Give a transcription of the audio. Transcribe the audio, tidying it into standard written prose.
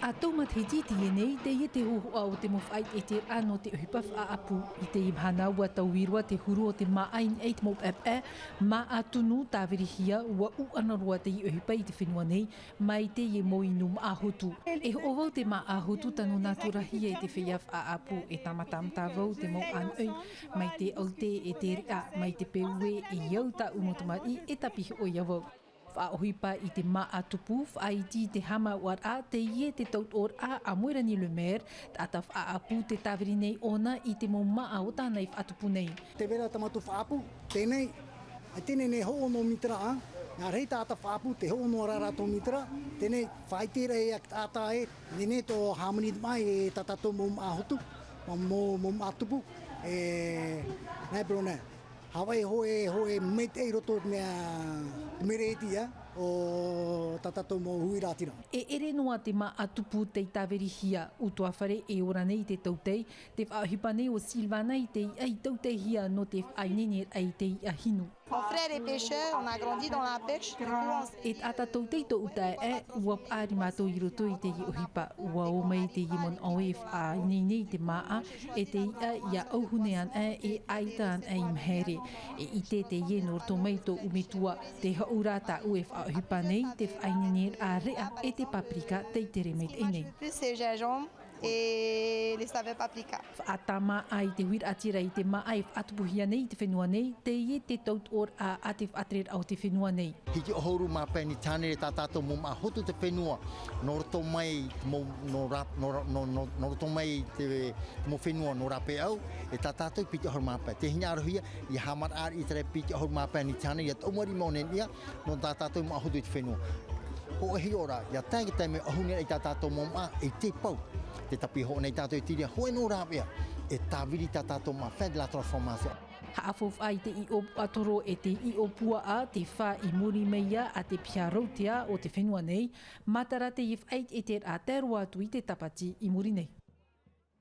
Atau mathiti nei te te ho au te mofai e te ano te hipaf a apu I te imhana wa tawirwa te huru o te maain e te mop ma atunu tāwirihia wa u anarua te hipa I te whenua nei mai te ye moinu maahotu. E ho wau te maahotu tanu naturahi e te whiaf a apu e tamatam tāwau te mau anui mai te aute e te ria mai te peue e iau ta umotamari e tapihi o iawau. Whaohipa I te maatupu, whaiti te hama war a te ie te taut or a Moerani le maire, tātaf a apu te tāwiri nei ona I te mo maa o tānei whaatupu nei. Te vera tamatu whaapu, tēnei, tēnei nei ho ono mitra a, ngā rei tāta whaapu te ho ono rarato mitra, tēnei whaitera e ak tāta e, nene tō harmony mai e tatato mo maahotu, mo maatupu, nei bro nei. Hawaii hoe mate e roto mea meretia o tatato mo huiratira. E ere noa te maatupu te tāwerihia utoa whare e ora nei te tautei, te whaohipa nei o Silvana I te ai tautehia no te whainene ai te ahinu. Mon frère est pêcheur, on a grandi dans la pêche. E ata tautei to uta e uap ari mātou I roto I te I ohipa. Ua o mai te I mon oef a nei te maa e te ia auhunean e aitaan e imhere. E I te ie norto mai to umetua te haurata uef a ohipa nei te whainene a rea e te paprika te tere meit e nei. Plus c'est gingembre et les saveurs paprika. Atama ai te huir atira I te maa e atupuhia nei te whenua nei, te ie te taut or a te atrer au te whenua nei. Hiki ohoru mā pēni tāne re tātātou mo mahotu te whenua, noroto mai noroto mai te mo whenua no rape au, e tātātou piti ohoru mā pē. Te hina arohia, I hamar ar I tere piti ohoru mā pēni tāne, ia taumari maunen ia, no tātātou mahotu te whenua. Ho e hi ora, ia tāngi taime ohunea I tātātou mo maa, e te pau. Te tapi ho nei tātou e tiria, hoe no rāpea, e tāwiri tātou mā whai de la transformation. Haafof ai te I o atoro e te I o pua a te wha I muri meia a te piarautia o te whenua nei, matara te if ait e te a terua atu I te tapati I muri nei.